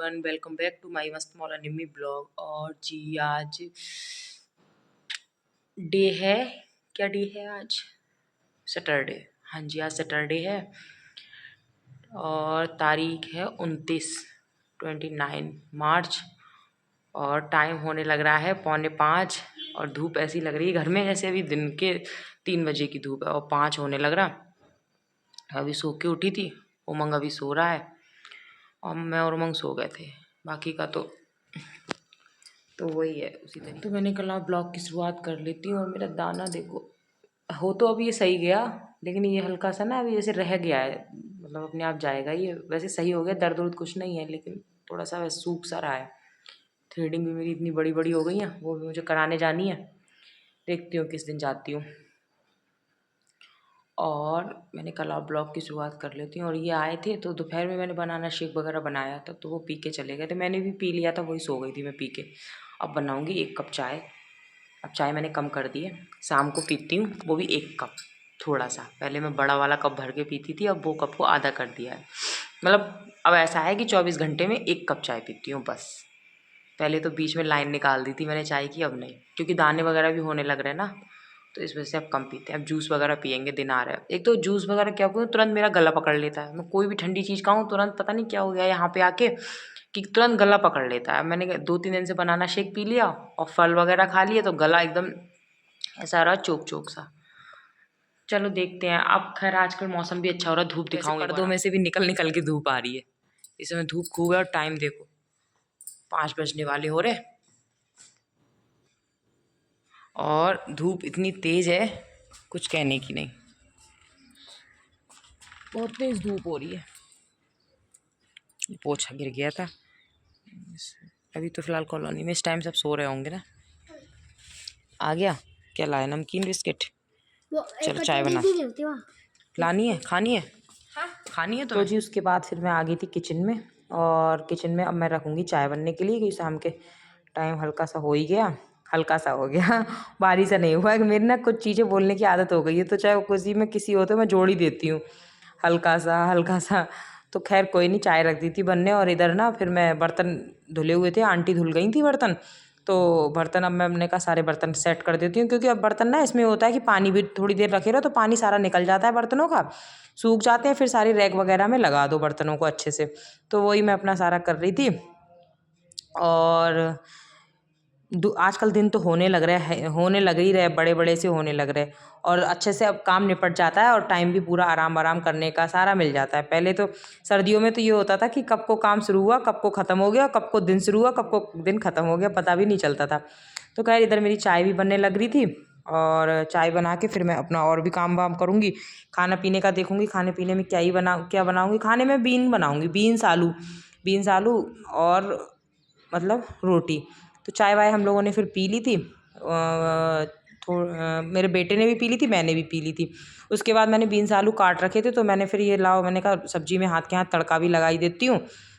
Everyone, welcome back to my Mast Maula Nimmi blog. और जी आज day है, क्या डे है आज? सैटरडे। हाँ जी, आज सैटरडे है और तारीख है 29 मार्च और टाइम होने लग रहा है 4:45 और धूप ऐसी लग रही है घर में जैसे अभी दिन के 3 बजे की धूप है और 5 होने लग रहा। अभी सो के उठी थी, उमंग अभी सो रहा है और मैं और उमंग सो गए थे। बाकी का तो वही है उसी तरीके। तो मैंने कहा ब्लॉग की शुरुआत कर लेती हूँ। और मेरा दाना देखो, हो तो अभी ये सही गया, लेकिन ये हल्का सा ना अभी जैसे रह गया है, मतलब अपने आप जाएगा ये। वैसे सही हो गया, दर्द वर्द कुछ नहीं है, लेकिन थोड़ा सा वैसे सूख सा रहा है। थ्रेडिंग भी मेरी इतनी बड़ी बड़ी हो गई है, वो भी मुझे कराने जानी है। देखती हूँ किस दिन जाती हूँ। और मैंने कल ब्लॉग की शुरुआत कर लेती हूँ। और ये आए थे तो दोपहर में मैंने बनाना शेक वगैरह बनाया था, तो वो पी के चले गए थे। मैंने भी पी लिया था, वही सो गई थी मैं पी के। अब बनाऊँगी 1 कप चाय। अब चाय मैंने कम कर दी है, शाम को पीती हूँ, वो भी 1 कप थोड़ा सा। पहले मैं बड़ा वाला कप भर के पीती थी, अब वो कप को आधा कर दिया है। मतलब अब ऐसा है कि 24 घंटे में 1 कप चाय पीती हूँ बस। पहले तो बीच में लाइन निकाल दी थी मैंने चाय की, अब नहीं, क्योंकि दाने वगैरह भी होने लग रहे हैं ना, तो इस वजह से अब कम पीते हैं। अब जूस वगैरह पियेंगे, दिन आ रहा है। एक तो जूस वगैरह क्या करूँ, तुरंत मेरा गला पकड़ लेता है। मैं कोई भी ठंडी चीज़ खाऊँ तुरंत, पता नहीं क्या हो गया यहाँ पे आके, कि तुरंत गला पकड़ लेता है। मैंने 2-3 दिन से बनाना शेक पी लिया और फल वगैरह खा लिए, तो गला एकदम ऐसा रहा चोक चोक सा। चलो देखते हैं। अब खैर आजकल मौसम भी अच्छा हो रहा है, धूप दिखाऊंगी। पर्दों में से भी निकल निकल के धूप आ रही है, इस समय धूप खूब है। और टाइम देखो 5 बजने वाले हो रहे और धूप इतनी तेज है कुछ कहने की नहीं, बहुत तेज धूप हो रही है। पोछा गिर गया था। अभी तो फिलहाल कॉलोनी में इस टाइम सब सो रहे होंगे ना। आ गया क्या लाया? नमकीन बिस्किट। चलो चाय बना, लानी है, खानी है, खानी है तो जी। उसके बाद फिर मैं आ गई थी किचन में, और किचन में अब मैं रखूँगी चाय बनने के लिए, क्योंकि शाम के टाइम हल्का सा हो ही गया, हल्का सा हो गया भारी सा नहीं हुआ। मेरी ना कुछ चीज़ें बोलने की आदत हो गई है, तो चाहे वो किसी में किसी हो तो मैं जोड़ ही देती हूँ हल्का सा हल्का सा। तो खैर कोई नहीं, चाय रख दी थी बनने। और इधर ना फिर मैं बर्तन धुले हुए थे, आंटी धुल गई थी बर्तन, तो बर्तन अब मैंने कहा सारे बर्तन सेट कर देती हूँ, क्योंकि अब बर्तन ना इसमें होता है कि पानी भी थोड़ी देर रखे रहो तो पानी सारा निकल जाता है बर्तनों का, सूख जाते हैं, फिर सारी रैक वगैरह में लगा दो बर्तनों को अच्छे से। तो वही मैं अपना सारा कर रही थी। और आजकल दिन तो होने लग रहा है, होने लग ही रहे, बड़े बड़े से होने लग रहे, और अच्छे से अब काम निपट जाता है और टाइम भी पूरा आराम आराम करने का सारा मिल जाता है। पहले तो सर्दियों में तो ये होता था कि कब को काम शुरू हुआ, कब को ख़त्म हो गया, कब को दिन शुरू हुआ, कब को दिन ख़त्म हो गया, पता भी नहीं चलता था। तो खैर इधर मेरी चाय भी बनने लग रही थी, और चाय बना के फिर मैं अपना और भी काम वाम करूँगी। खाना पीने का देखूँगी, खाने पीने में क्या बनाऊँगी। खाने में बीन्स आलू और मतलब रोटी। तो चाय वाय हम लोगों ने फिर पी ली थी, मेरे बेटे ने भी पी ली थी, मैंने भी पी ली थी। उसके बाद मैंने बीन्स आलू काट रखे थे, तो मैंने फिर ये लाओ, मैंने कहा सब्जी में हाथ के हाथ तड़का भी लगाई देती हूँ।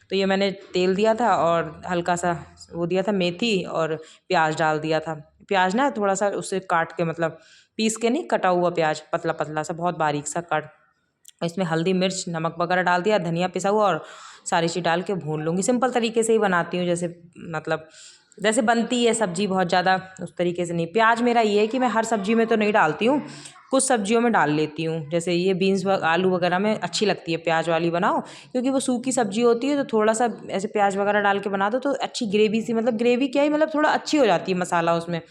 तो ये मैंने तेल दिया था और हल्का सा वो दिया था मेथी, और प्याज डाल दिया था। प्याज ना थोड़ा सा उससे काट के, मतलब पीस के नहीं, कटा हुआ प्याज पतला पतला सा, बहुत बारीक सा काट। इसमें हल्दी मिर्च नमक वगैरह डाल दिया, धनिया पिसा हुआ, और सारी चीज़ डाल के भून लूँगी। सिंपल तरीके से ही बनाती हूँ, जैसे मतलब जैसे बनती है सब्जी, बहुत ज़्यादा उस तरीके से नहीं। प्याज मेरा ये है कि मैं हर सब्जी में तो नहीं डालती हूँ, कुछ सब्जियों में डाल लेती हूँ। जैसे ये बीन्स आलू वगैरह में अच्छी लगती है प्याज वाली बनाओ, क्योंकि वो सूखी सब्जी होती है, तो थोड़ा सा ऐसे प्याज वगैरह डाल के बना दो तो अच्छी ग्रेवी सी, मतलब ग्रेवी क्या ही, मतलब थोड़ा अच्छी हो जाती है मसाला उसमें।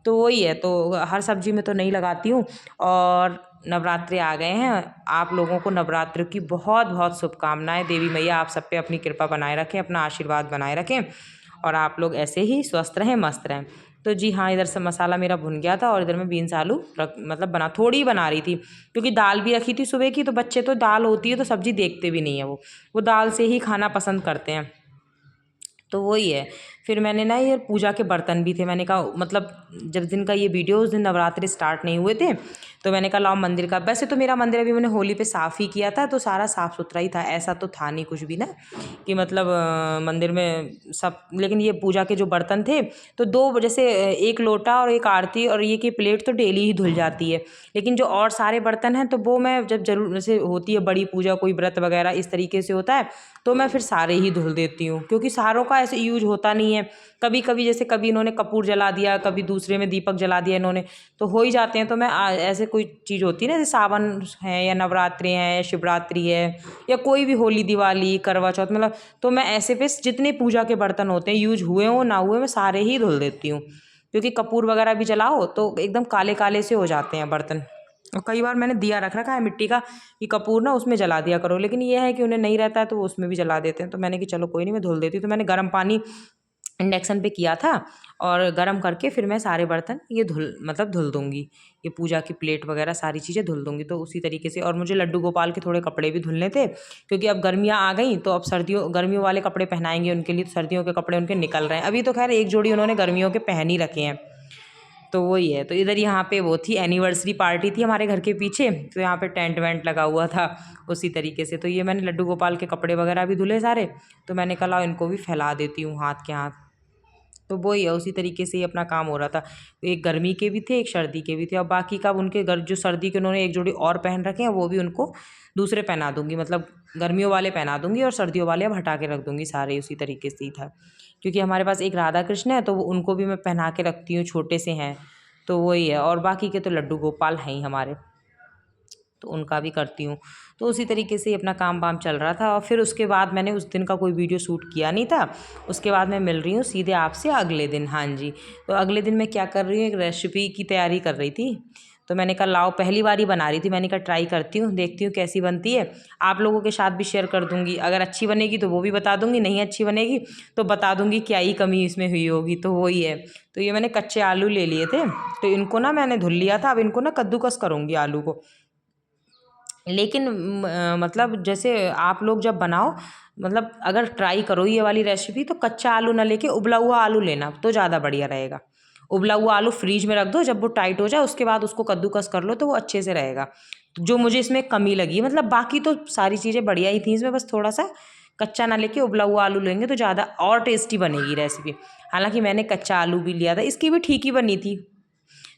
तो वही है, तो हर सब्जी में तो नहीं लगाती हूँ। और नवरात्रि आ गए हैं, आप लोगों को नवरात्र की बहुत बहुत शुभकामनाएं। देवी मैया आप सब पे अपनी कृपा बनाए रखें, अपना आशीर्वाद बनाए रखें, और आप लोग ऐसे ही स्वस्थ रहें, मस्त रहें। तो जी हाँ, इधर से मसाला मेरा भुन गया था, और इधर मैं बीन्स आलू मतलब थोड़ी बना रही थी, क्योंकि दाल भी रखी थी सुबह की। तो बच्चे तो दाल होती है तो सब्जी देखते भी नहीं है, वो दाल से ही खाना पसंद करते हैं। तो वही है। फिर मैंने ना ये पूजा के बर्तन भी थे, मैंने कहा मतलब जब दिन का ये वीडियो उस दिन नवरात्रि स्टार्ट नहीं हुए थे, तो मैंने कहा लाओ मंदिर का, वैसे तो मेरा मंदिर अभी मैंने होली पे साफ़ ही किया था, तो सारा साफ़ सुथरा ही था, ऐसा तो था नहीं कुछ भी ना कि मतलब मंदिर में सब। लेकिन ये पूजा के जो बर्तन थे तो दो, जैसे एक लोटा और एक आरती और ये की प्लेट तो डेली ही धुल जाती है, लेकिन जो और सारे बर्तन हैं तो वो मैं जब जरूर, जैसे होती है बड़ी पूजा, कोई व्रत वगैरह इस तरीके से होता है, तो मैं फिर सारे ही धुल देती हूँ, क्योंकि सारों का ऐसे यूज होता नहीं है। कभी कभी जैसे कभी इन्होंने कपूर जला दिया, कभी दूसरे में दीपक जला दिया इन्होंने, तो हो ही जाते हैं। तो मैं ऐसे कोई चीज़ होती है ना, जैसे सावन है या नवरात्रि है या शिवरात्रि है या कोई भी होली दिवाली करवा चौथ, मतलब तो मैं ऐसे पे जितने पूजा के बर्तन होते हैं यूज हुए हो ना हुए, मैं सारे ही धुल देती हूँ, क्योंकि कपूर वगैरह भी जलाओ तो एकदम काले काले से हो जाते हैं बर्तन। और कई बार मैंने दिया रख रखा है मिट्टी का कि कपूर ना उसमें जला दिया करो, लेकिन ये है कि उन्हें नहीं रहता है तो वो उसमें भी जला देते हैं। तो मैंने कि चलो कोई नहीं, मैं धुल देती हूँ। तो मैंने गर्म पानी इंडक्शन पे किया था और गर्म करके फिर मैं सारे बर्तन ये धुल दूँगी, ये पूजा की प्लेट वगैरह सारी चीज़ें धुल दूँगी। तो उसी तरीके से, और मुझे लड्डू गोपाल के थोड़े कपड़े भी धुलने थे, क्योंकि अब गर्मियाँ आ गई तो अब गर्मियों वाले कपड़े पहनाएंगे उनके लिए, तो सर्दियों के कपड़े उनके निकल रहे हैं। अभी तो खैर एक जोड़ी उन्होंने गर्मियों के पहन ही रखे हैं। तो वही है। तो इधर यहाँ पे वो थी, एनिवर्सरी पार्टी थी हमारे घर के पीछे, तो यहाँ पे टेंट वेंट लगा हुआ था उसी तरीके से। तो ये मैंने लड्डू गोपाल के कपड़े वगैरह भी धुले सारे, तो मैंने कहा इनको भी फैला देती हूँ हाथ के हाथ। तो वही है, उसी तरीके से ही अपना काम हो रहा था। एक गर्मी के भी थे, एक सर्दी के भी थे, और बाकी का उनके घर जो सर्दी के उन्होंने एक जोड़ी और पहन रखे हैं वो भी उनको दूसरे पहना दूंगी, मतलब गर्मियों वाले पहना दूंगी और सर्दियों वाले अब हटा के रख दूंगी, सारे उसी तरीके से ही था। क्योंकि हमारे पास एक राधा कृष्ण है तो वो उनको भी मैं पहना के रखती हूँ, छोटे से हैं। तो वही है, और बाकी के तो लड्डू गोपाल हैं ही हमारे, तो उनका भी करती हूँ। तो उसी तरीके से ही अपना काम वाम चल रहा था। और फिर उसके बाद मैंने उस दिन का कोई वीडियो शूट किया नहीं था। उसके बाद मैं मिल रही हूँ सीधे आपसे अगले दिन। हाँ जी, तो अगले दिन मैं क्या कर रही हूँ, एक रेसिपी की तैयारी कर रही थी। तो मैंने कहा लाओ, पहली बार ही बना रही थी, मैंने कहा ट्राई करती हूँ, देखती हूँ कैसी बनती है। आप लोगों के साथ भी शेयर कर दूँगी, अगर अच्छी बनेगी तो वो भी बता दूँगी, नहीं अच्छी बनेगी तो बता दूँगी क्या ही कमी इसमें हुई होगी। तो वही है। तो ये मैंने कच्चे आलू ले लिए थे, तो इनको ना मैंने धुल लिया था। अब इनको ना कद्दूकस करूँगी आलू को। लेकिन मतलब जैसे आप लोग जब बनाओ, मतलब अगर ट्राई करो ये वाली रेसिपी, तो कच्चा आलू ना लेके उबला हुआ आलू लेना, तो ज़्यादा बढ़िया रहेगा। उबला हुआ आलू फ्रीज में रख दो, जब वो टाइट हो जाए उसके बाद उसको कद्दूकस कर लो तो वो अच्छे से रहेगा। जो मुझे इसमें कमी लगी, मतलब बाकी तो सारी चीज़ें बढ़िया ही थी इसमें, बस थोड़ा सा कच्चा ना लेके उबला हुआ आलू लेंगे तो ज़्यादा और टेस्टी बनेगी रेसिपी। हालांकि मैंने कच्चा आलू भी लिया था, इसकी भी ठीक ही बनी थी।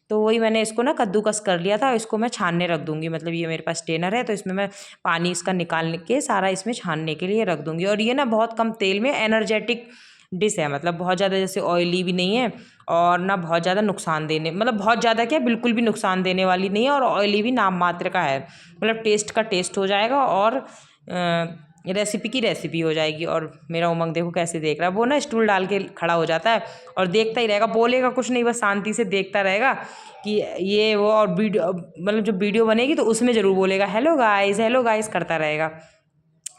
तो वही मैंने इसको ना कद्दूकस कर लिया था, इसको मैं छानने रख दूँगी। मतलब ये मेरे पास स्ट्रेनर है, तो इसमें मैं पानी इसका निकाल के सारा इसमें छानने के लिए रख दूँगी। और ये ना बहुत कम तेल में एनर्जेटिक डिश है, मतलब बहुत ज़्यादा जैसे ऑयली भी नहीं है और ना बहुत ज़्यादा नुकसान देने, मतलब बहुत ज़्यादा क्या, बिल्कुल भी नुकसान देने वाली नहीं है, और ऑयली भी नाम मात्र का है। मतलब टेस्ट का टेस्ट हो जाएगा और रेसिपी की रेसिपी हो जाएगी। और मेरा उमंग देखो कैसे देख रहा है, वो ना स्टूल डाल के खड़ा हो जाता है और देखता ही रहेगा, बोलेगा कुछ नहीं, बस शांति से देखता रहेगा कि ये वो। और वीडियो, मतलब जो वीडियो बनेगी तो उसमें ज़रूर बोलेगा हेलो गाइस करता रहेगा।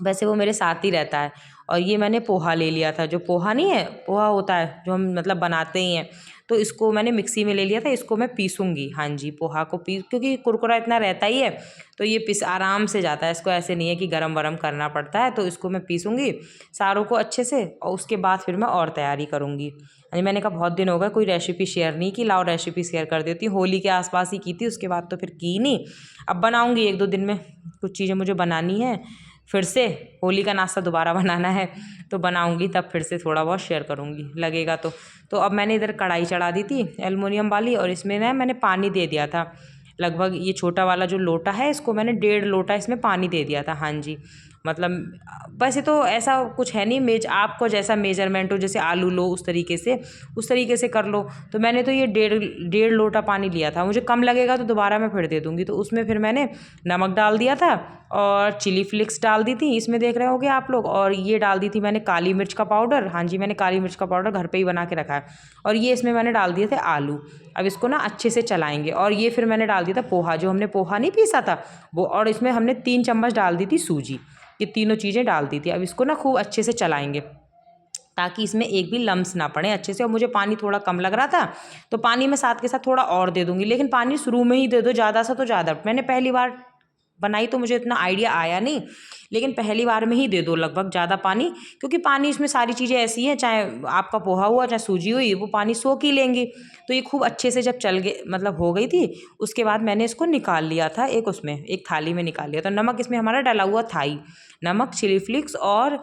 वैसे वो मेरे साथ ही रहता है। और ये मैंने पोहा ले लिया था, जो पोहा नहीं है, पोहा होता है जो हम मतलब बनाते ही हैं, तो इसको मैंने मिक्सी में ले लिया था, इसको मैं पीसूँगी। हाँ जी, पोहा को क्योंकि कुरकुरा इतना रहता ही है तो ये पीस आराम से जाता है, इसको ऐसे नहीं है कि गरम वरम करना पड़ता है। तो इसको मैं पीसूँगी सारों को अच्छे से, और उसके बाद फिर मैं और तैयारी करूँगी। अरे मैंने कहा बहुत दिन हो गए कोई रेसिपी शेयर नहीं की, लाओ रेसिपी शेयर कर देती हूँ। होली के आसपास ही की थी, उसके बाद तो फिर की नहीं। अब बनाऊँगी 1-2 दिन में, कुछ चीज़ें मुझे बनानी है फिर से, होली का नाश्ता दोबारा बनाना है तो बनाऊंगी, तब फिर से थोड़ा बहुत शेयर करूंगी लगेगा तो। अब मैंने इधर कढ़ाई चढ़ा दी थी एल्युमिनियम वाली, और इसमें ना मैंने पानी दे दिया था लगभग, ये छोटा वाला जो लोटा है इसको मैंने 1.5 लोटा इसमें पानी दे दिया था। हाँ जी, मतलब वैसे तो ऐसा कुछ है नहीं, आपको जैसा मेजरमेंट हो, जैसे आलू लो उस तरीके से कर लो। तो मैंने तो ये 1.5 लोटा पानी लिया था, मुझे कम लगेगा तो दोबारा मैं फिर दे दूँगी। तो उसमें फिर मैंने नमक डाल दिया था और चिली फ्लेक्स डाल दी थी, इसमें देख रहे होगे आप लोग, और ये डाल दी थी मैंने काली मिर्च का पाउडर। हाँ जी, मैंने काली मिर्च का पाउडर घर पे ही बना के रखा है। और ये इसमें मैंने डाल दिए थे आलू। अब इसको ना अच्छे से चलाएंगे। और ये फिर मैंने डाल दिया था पोहा, जो हमने पोहा नहीं पीसा था वो, और इसमें हमने 3 चम्मच डाल दी थी सूजी। ये तीनों चीज़ें डाल दी थी। अब इसको ना खूब अच्छे से चलाएंगे ताकि इसमें एक भी लम्स ना पड़े अच्छे से। और मुझे पानी थोड़ा कम लग रहा था तो पानी मैं साथ के साथ थोड़ा और दे दूँगी, लेकिन पानी शुरू में ही दे दो, ज़्यादा सा तो ज़्यादा। मैंने पहली बार बनाई तो मुझे इतना आइडिया आया नहीं, लेकिन पहली बार में ही दे दो लगभग ज़्यादा पानी, क्योंकि पानी इसमें सारी चीज़ें ऐसी हैं, चाहे आपका पोहा हुआ चाहे सूजी हुई, वो पानी सोख ही लेंगी। तो ये खूब अच्छे से जब चल गए मतलब हो गई थी, उसके बाद मैंने इसको निकाल लिया था एक उसमें, एक थाली में निकाल लिया। तो नमक इसमें हमारा डला हुआ था ही, नमक, चिली फ्लिक्स और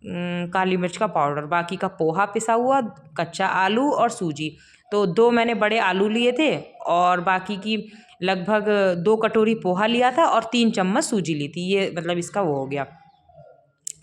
काली मिर्च का पाउडर, बाकी का पोहा पिसा हुआ, कच्चा आलू और सूजी। तो 2 मैंने बड़े आलू लिए थे और बाकी की लगभग 2 कटोरी पोहा लिया था और 3 चम्मच सूजी ली थी। ये मतलब इसका वो हो गया,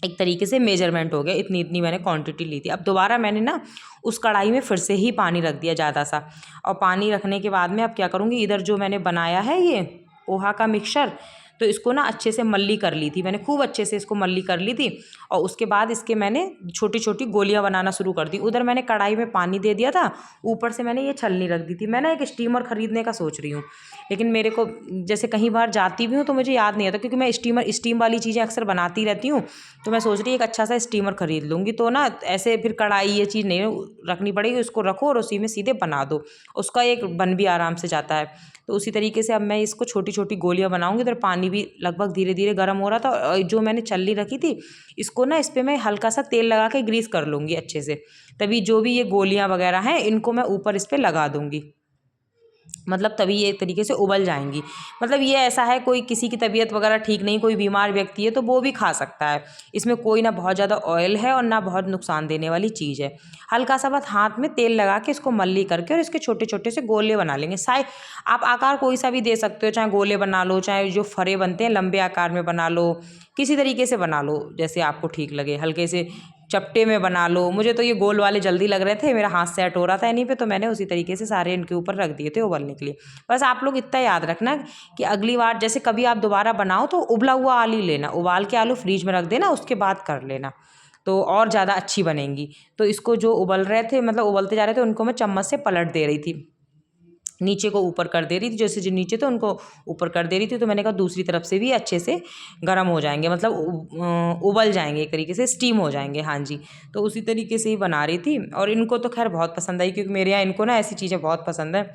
एक तरीके से मेजरमेंट हो गया, इतनी इतनी मैंने क्वांटिटी ली थी। अब दोबारा मैंने ना उस कढ़ाई में फिर से ही पानी रख दिया ज़्यादा सा, और पानी रखने के बाद में अब क्या करूँगी, इधर जो मैंने बनाया है ये पोहा का मिक्सचर, तो इसको ना अच्छे से मल्ली कर ली थी मैंने, खूब अच्छे से इसको मल्ली कर ली थी। और उसके बाद इसके मैंने छोटी छोटी गोलियां बनाना शुरू कर दी। उधर मैंने कढ़ाई में पानी दे दिया था, ऊपर से मैंने ये छलनी रख दी थी। मैं ना एक स्टीमर खरीदने का सोच रही हूँ, लेकिन मेरे को जैसे कहीं बार जाती भी हूँ तो मुझे याद नहीं आता, क्योंकि मैं स्टीम वाली चीज़ें अक्सर बनाती रहती हूँ। तो मैं सोच रही एक अच्छा सा स्टीमर खरीद लूँगी, तो ना ऐसे फिर कढ़ाई ये चीज़ नहीं रखनी पड़ेगी, उसको रखो और उसी में सीधे बना दो, उसका एक बन भी आराम से जाता है। तो उसी तरीके से अब मैं इसको छोटी छोटी गोलियां बनाऊंगी। इधर पानी भी लगभग धीरे धीरे गर्म हो रहा था, और जो मैंने छलनी रखी थी इसको ना इस पर मैं हल्का सा तेल लगा के ग्रीस कर लूँगी अच्छे से, तभी जो भी ये गोलियां वगैरह हैं इनको मैं ऊपर इस पर लगा दूँगी, मतलब तभी ये एक तरीके से उबल जाएंगी। मतलब ये ऐसा है, कोई किसी की तबीयत वगैरह ठीक नहीं, कोई बीमार व्यक्ति है तो वो भी खा सकता है। इसमें कोई ना बहुत ज़्यादा ऑयल है और ना बहुत नुकसान देने वाली चीज़ है। हल्का सा बस हाथ में तेल लगा के इसको मल्ली करके और इसके छोटे छोटे से गोले बना लेंगे। आप आकार कोई सा भी दे सकते हो, चाहे गोले बना लो, चाहे जो फरे बनते हैं लंबे आकार में बना लो, किसी तरीके से बना लो जैसे आपको ठीक लगे, हल्के से चपटे में बना लो। मुझे तो ये गोल वाले जल्दी लग रहे थे, मेरा हाथ सेट हो रहा था इन्हीं पे, तो मैंने उसी तरीके से सारे इनके ऊपर रख दिए थे उबलने के लिए। बस आप लोग इतना याद रखना कि अगली बार जैसे कभी आप दोबारा बनाओ तो उबला हुआ आलू लेना, उबाल के आलू फ्रीज में रख देना, उसके बाद कर लेना तो और ज़्यादा अच्छी बनेंगी। तो इसको जो उबल रहे थे मतलब उबलते जा रहे थे उनको मैं चम्मच से पलट दे रही थी, नीचे को ऊपर कर दे रही थी, जैसे जो नीचे थे उनको ऊपर कर दे रही थी। तो मैंने कहा दूसरी तरफ से भी अच्छे से गर्म हो जाएंगे, मतलब उबल जाएंगे, एक तरीके से स्टीम हो जाएंगे। हाँ जी, तो उसी तरीके से ही बना रही थी, और इनको तो खैर बहुत पसंद आई, क्योंकि मेरे यहाँ इनको ना ऐसी चीज़ें बहुत पसंद है,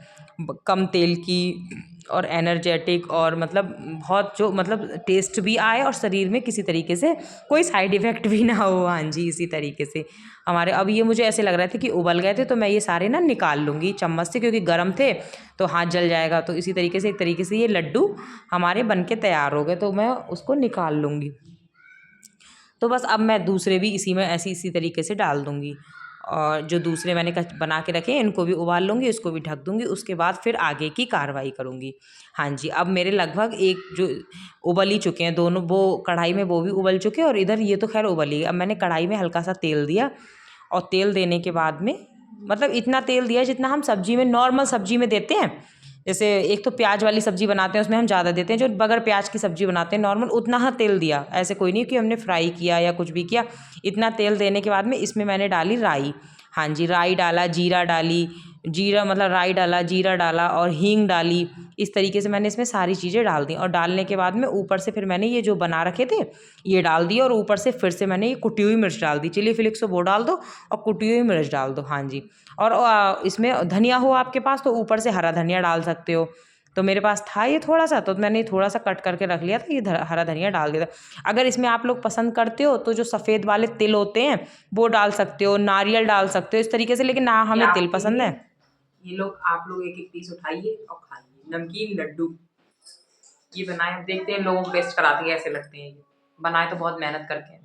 कम तेल की और एनर्जेटिक, और मतलब बहुत जो मतलब टेस्ट भी आए और शरीर में किसी तरीके से कोई साइड इफ़ेक्ट भी ना हो। हाँ जी, इसी तरीके से हमारे अब ये मुझे ऐसे लग रहे थे कि उबल गए थे, तो मैं ये सारे ना निकाल लूँगी चम्मच से, क्योंकि गर्म थे तो हाथ जल जाएगा। तो इसी तरीके से एक तरीके से ये लड्डू हमारे बन के तैयार हो गए, तो मैं उसको निकाल लूँगी। तो बस अब मैं दूसरे भी इसी में ऐसी इसी तरीके से डाल दूँगी, और जो दूसरे मैंने बना के रखे हैं इनको भी उबाल लूँगी, इसको भी ढक दूँगी, उसके बाद फिर आगे की कार्रवाई करूँगी। हाँ जी, अब मेरे लगभग एक जो उबल ही चुके हैं दोनों, वो कढ़ाई में वो भी उबल चुके हैं, और इधर ये तो खैर उबल ही। अब मैंने कढ़ाई में हल्का सा तेल दिया, और तेल देने के बाद में मतलब इतना तेल दिया जितना हम सब्जी में नॉर्मल सब्जी में देते हैं। जैसे एक तो प्याज वाली सब्जी बनाते हैं उसमें हम ज़्यादा देते हैं, जो बगैर प्याज की सब्जी बनाते हैं नॉर्मल, उतना हाँ तेल दिया। ऐसे कोई नहीं कि हमने फ्राई किया या कुछ भी किया। इतना तेल देने के बाद में इसमें मैंने डाली राई। हाँ जी, राई डाला, जीरा डाली, जीरा मतलब राई डाला, जीरा डाला और हींग डाली। इस तरीके से मैंने इसमें सारी चीज़ें डाल दी, और डालने के बाद में ऊपर से फिर मैंने ये जो बना रखे थे ये डाल दिए, और ऊपर से फिर से मैंने ये कुटी हुई मिर्च डाल दी। चिली फ्लेक्स वो डाल दो और कुटी हुई मिर्च डाल दो। हाँ जी, और इसमें धनिया हो आपके पास तो ऊपर से हरा धनिया डाल सकते हो। तो मेरे पास था ये थोड़ा सा, तो मैंने थोड़ा सा कट करके रख लिया था, ये हरा धनिया डाल दिया था। अगर इसमें आप लोग पसंद करते हो तो जो सफ़ेद वाले तिल होते हैं वो डाल सकते हो, नारियल डाल सकते हो इस तरीके से, लेकिन ना हमें तिल पसंद है। ये लोग आप लोग एक एक पीस उठाइए और खाइए नमकीन लड्डू। ये बनाए, देखते हैं लोगों को टेस्ट कराते हैं कैसे लगते हैं। ये बनाए तो बहुत मेहनत करके।